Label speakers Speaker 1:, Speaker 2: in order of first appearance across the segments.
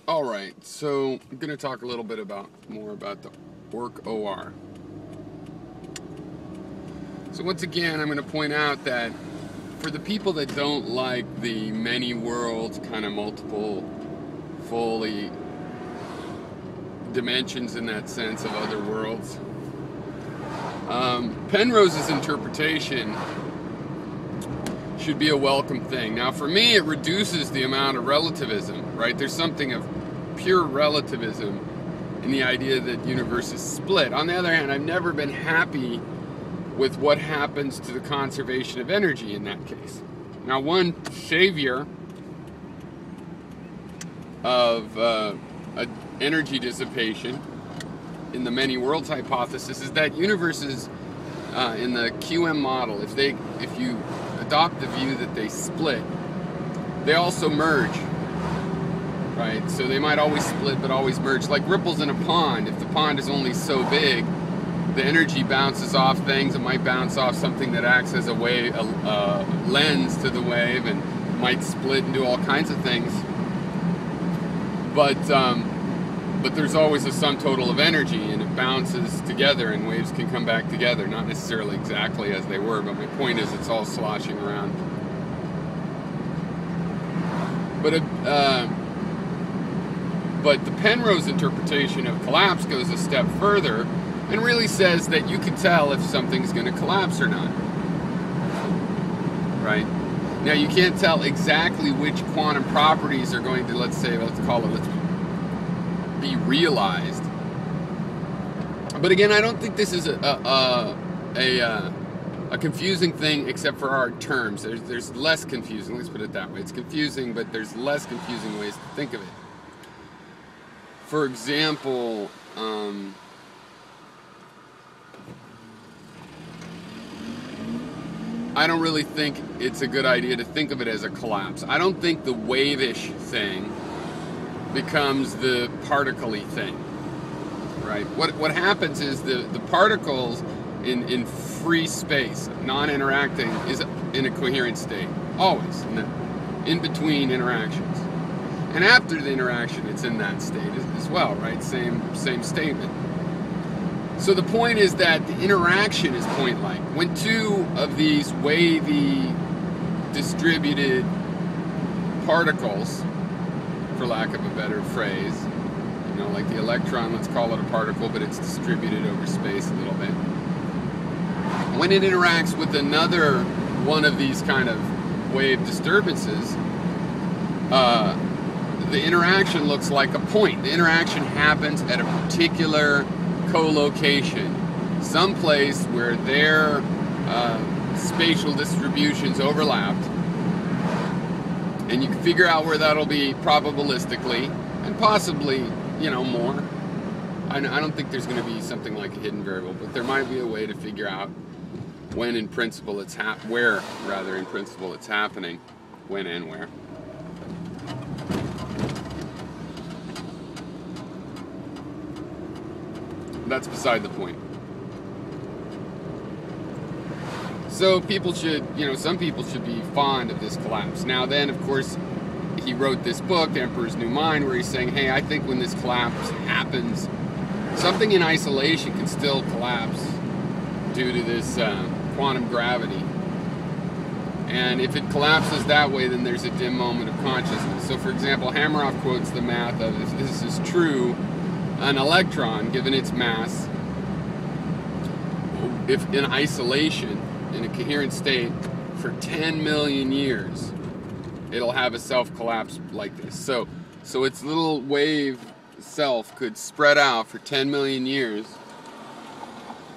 Speaker 1: Alright, so I'm going to talk a little bit more about the Orch OR. So once again, I'm going to point out that for the people that don't like the many worlds, kind of multiple, fully dimensions in that sense of other worlds, Penrose's interpretation should be a welcome thing. Now for me, it reduces the amount of relativism, right? There's something of pure relativism in the idea that the universe is split. On the other hand, I've never been happy with what happens to the conservation of energy in that case. Now, one savior of energy dissipation in the many worlds hypothesis is that universes in the QM model, if you adopt the view that they split, they also merge, right? So they might always split but always merge, like ripples in a pond. If the pond is only so big, the energy bounces off things. It might bounce off something that acts as a wave, a lens to the wave, and might split and do all kinds of things. But there's always a sum total of energy, and it bounces together, and waves can come back together. Not necessarily exactly as they were, but my point is it's all sloshing around. But the Penrose interpretation of collapse goes a step further and really says that you can tell if something's going to collapse or not. Right? Now, you can't tell exactly which quantum properties are going to, let's be realized. But again, I don't think this is a confusing thing except for our terms. There's less confusing, let's put it that way. It's confusing, but there's less confusing ways to think of it. For example, I don't really think it's a good idea to think of it as a collapse. I don't think the wave-ish thing becomes the particle-y thing, right? What happens is the particles in free space, non-interacting, is in a coherent state, always, in between interactions. And after the interaction, it's in that state as well, right? Same statement. So the point is that the interaction is point-like. When two of these wavy, distributed particles, for lack of a better phrase, you know, like the electron, let's call it a particle, but it's distributed over space a little bit. When it interacts with another one of these kind of wave disturbances, the interaction looks like a point. The interaction happens at a particular co-location, someplace where their spatial distributions overlapped, and you can figure out where that'll be probabilistically, and possibly, you know, more. I don't think there's going to be something like a hidden variable, but there might be a way to figure out when in principle it's where in principle it's happening, when and where. That's beside the point. So people should, some people should be fond of this collapse. Now then, of course, he wrote this book, The Emperor's New Mind, where he's saying, hey, I think when this collapse happens, something in isolation can still collapse due to this quantum gravity. And if it collapses that way, then there's a dim moment of consciousness. So for example, Hameroff quotes the math of, if this is true, an electron, given its mass, if in isolation, in a coherent state, for 10 million years, it'll have a self-collapse like this. So its little wave self could spread out for 10 million years,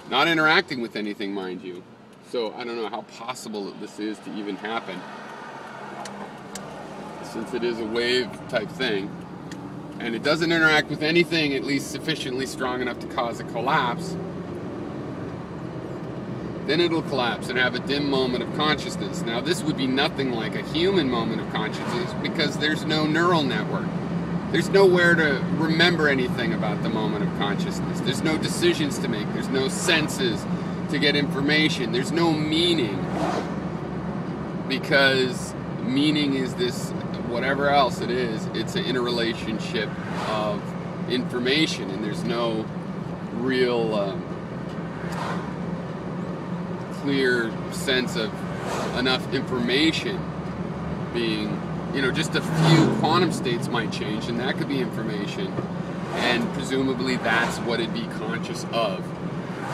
Speaker 1: not interacting with anything, mind you. So I don't know how possible this is to even happen, since it is a wave type thing. And it doesn't interact with anything at least sufficiently strong enough to cause a collapse, then it'll collapse and have a dim moment of consciousness. Now this would be nothing like a human moment of consciousness because there's no neural network. There's nowhere to remember anything about the moment of consciousness. There's no decisions to make. There's no senses to get information. There's no meaning, because meaning is this whatever else it is, it's an interrelationship of information, and there's no real clear sense of enough information being, just a few quantum states might change, and that could be information, and presumably that's what it'd be conscious of.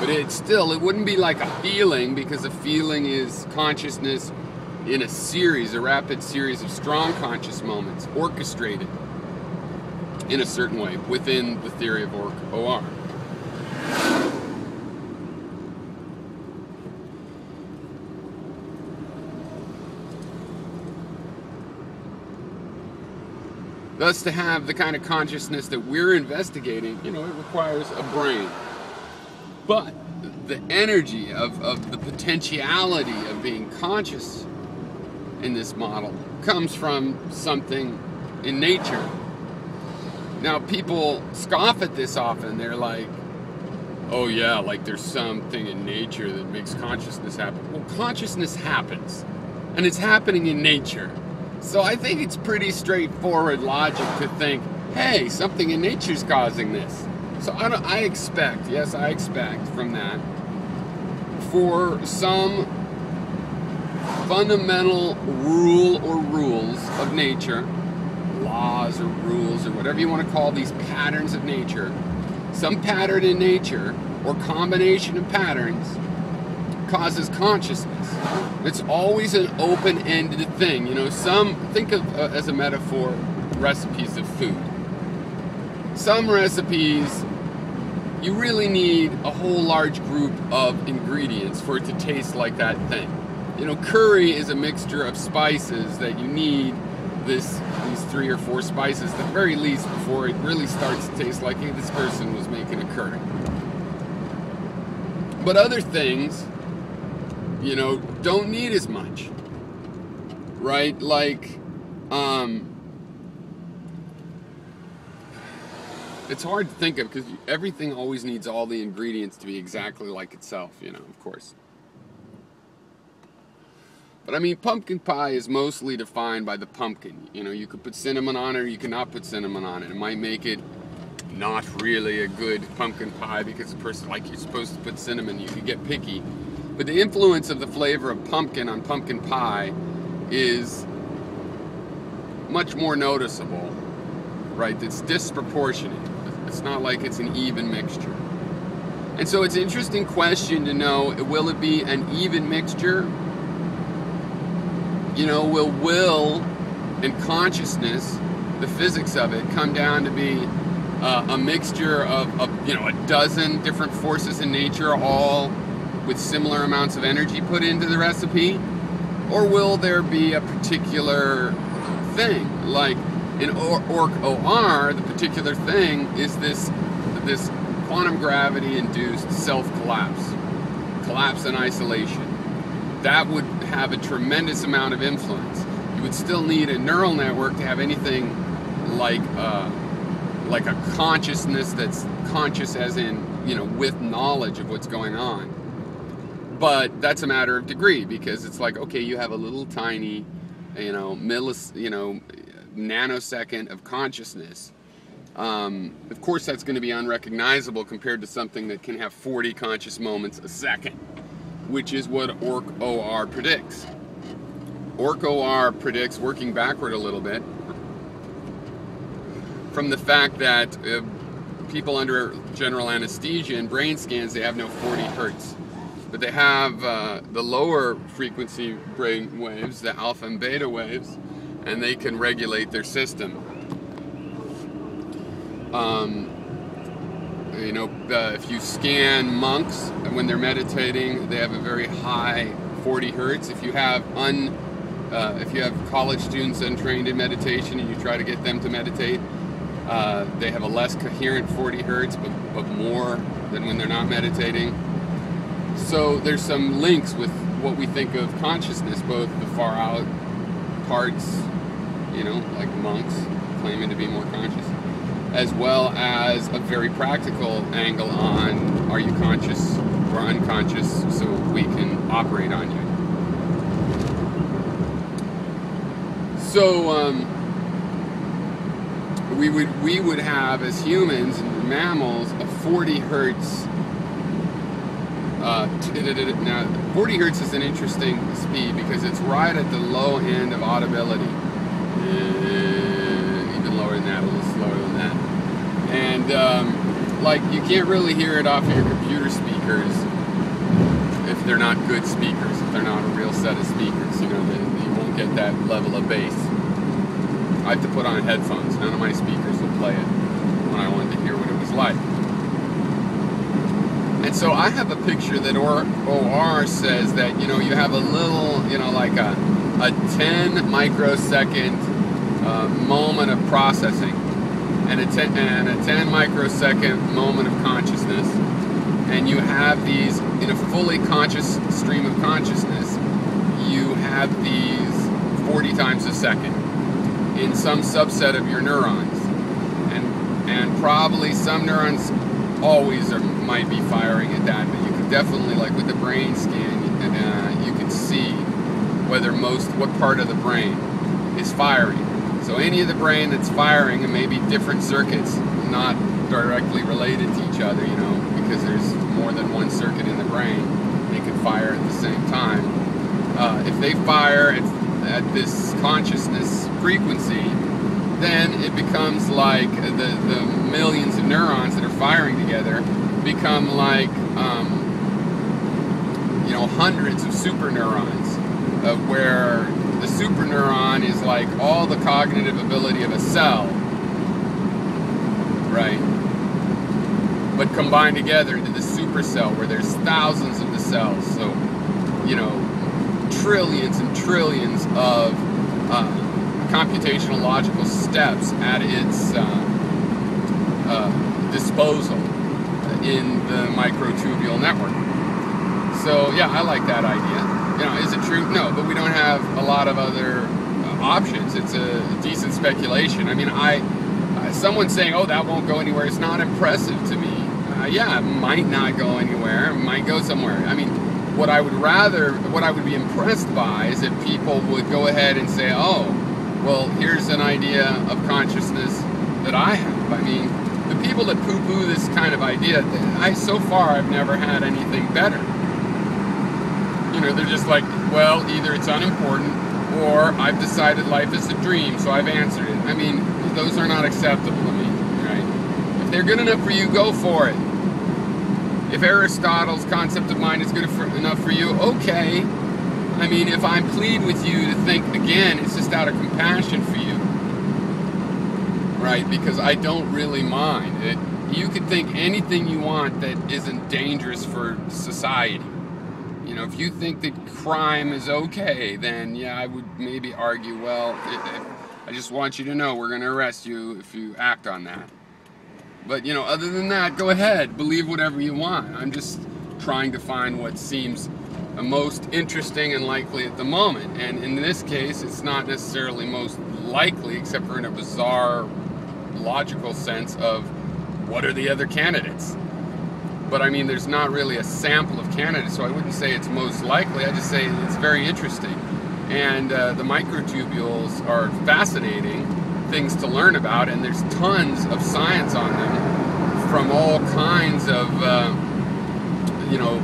Speaker 1: But it wouldn't be like a feeling, because a feeling is consciousness in a rapid series of strong conscious moments, orchestrated in a certain way within the theory of Orch OR. Thus, to have the kind of consciousness that we're investigating, it requires a brain. But the energy of the potentiality of being conscious in this model comes from something in nature. Now, people scoff at this often. They're like, oh yeah, like there's something in nature that makes consciousness happen. Well, consciousness happens, and it's happening in nature. So I think it's pretty straightforward logic to think, hey, something in nature's causing this. So I expect from that, for some fundamental rule or rules of nature, laws or rules or whatever you want to call these patterns of nature, some pattern in nature or combination of patterns causes consciousness. It's always an open-ended thing. Think of as a metaphor recipes of food. Some recipes, you really need a whole large group of ingredients for it to taste like that thing. Curry is a mixture of spices that you need these 3 or 4 spices at the very least before it really starts to taste like, hey, this person was making a curry. But other things, don't need as much, right? Like, it's hard to think of because everything always needs all the ingredients to be exactly like itself, of course. But I mean, pumpkin pie is mostly defined by the pumpkin. You could put cinnamon on it or you could not put cinnamon on it. It might make it not really a good pumpkin pie because the person, like, you're supposed to put cinnamon, you could get picky. But the influence of the flavor of pumpkin on pumpkin pie is much more noticeable, right? It's disproportionate. It's not like it's an even mixture. And so it's an interesting question to know, will it be an even mixture? Will and consciousness, the physics of it, come down to be a mixture of a dozen different forces in nature, all with similar amounts of energy put into the recipe? Or will there be a particular thing? Like in Orch OR, the particular thing is this quantum gravity-induced self-collapse, collapse and isolation. That would have a tremendous amount of influence. You would still need a neural network to have anything like a consciousness that's conscious as in, with knowledge of what's going on. But that's a matter of degree, because it's like, okay, you have a little tiny, nanosecond of consciousness. Of course, that's going to be unrecognizable compared to something that can have 40 conscious moments a second, which is what Orch OR predicts. Orch OR predicts, working backward a little bit, from the fact that people under general anesthesia and brain scans, they have no 40 hertz. But they have the lower frequency brain waves, the alpha and beta waves, and they can regulate their system. If you scan monks when they're meditating, they have a very high 40 hertz. If you have college students untrained in meditation and you try to get them to meditate, they have a less coherent 40 hertz, but more than when they're not meditating. So there's some links with what we think of consciousness, both the far out parts, like monks claiming to be more conscious, as well as a very practical angle on, are you conscious or unconscious, so we can operate on you. So we would have, as humans and mammals, a 40 hertz. Now, 40 hertz is an interesting speed because it's right at the low end of audibility. Even lower than that, a little slower than that. And like, you can't really hear it off of your computer speakers if they're not good speakers, if they're not a real set of speakers. You know, you won't get that level of bass. I have to put on headphones. None of my speakers will play it when I wanted to hear what it was like. And so I have a picture that OR says that, you know, you have a little, you know, like a 10 microsecond moment of processing and a 10 microsecond moment of consciousness. And you have these, in a fully conscious stream of consciousness, you have these 40 times a second in some subset of your neurons. And probably some neurons always might be firing at that, but you can definitely, like with the brain scan, you can see what part of the brain is firing. So any of the brain that's firing, and maybe different circuits, not directly related to each other, you know, because there's more than one circuit in the brain, they can fire at the same time. If they fire at this consciousness frequency, then it becomes like the millions of neurons that are firing together become like, you know, hundreds of super neurons, where the super neuron is like all the cognitive ability of a cell, right? But combined together into the supercell, where there's thousands of the cells. So, you know, trillions and trillions of computational logical steps at its disposal in the microtubule network. So yeah, I like that idea. You know, is it true? No, but we don't have a lot of other options. It's a decent speculation. I mean, someone saying, oh, that won't go anywhere, it's not impressive to me. Yeah, it might not go anywhere, it might go somewhere. I mean, what I would be impressed by is if people would go ahead and say, oh, well, here's an idea of consciousness that I have. I mean, the people that poo-poo this kind of idea, so far I've never had anything better. You know, they're just like, well, either it's unimportant or I've decided life is a dream, so I've answered it. I mean, those are not acceptable to me, right? If they're good enough for you, go for it. If Aristotle's concept of mind is good enough for you, okay. I mean, if I plead with you to think again, it's just out of compassion for you, right? Because I don't really mind. You could think anything you want that isn't dangerous for society. You know, if you think that crime is okay, then yeah, I would maybe argue, well, I just want you to know we're going to arrest you if you act on that. But, you know, other than that, go ahead, believe whatever you want. I'm just trying to find what seems the most interesting and likely at the moment. And in this case, it's not necessarily most likely, except for in a bizarre, logical sense of what are the other candidates. But I mean, there's not really a sample of candidates, so I wouldn't say it's most likely. I just say it's very interesting. And the microtubules are fascinating things to learn about, and there's tons of science on them from all kinds of, you know,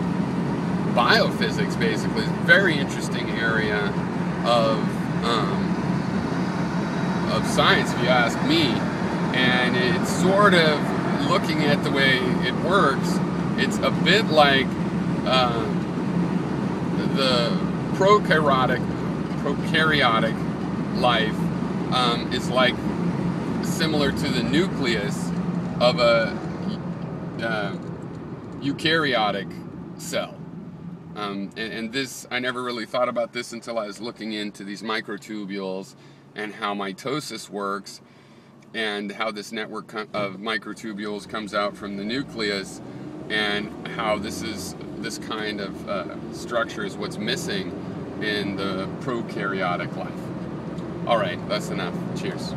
Speaker 1: biophysics, basically. It's a very interesting area of science, if you ask me. And it's sort of, looking at the way it works, it's a bit like the prokaryotic life is like similar to the nucleus of a eukaryotic cell. And this, I never really thought about this until I was looking into these microtubules and how mitosis works, and how this network of microtubules comes out from the nucleus, and how this kind of structure is what's missing in the prokaryotic life. All right, that's enough. Cheers.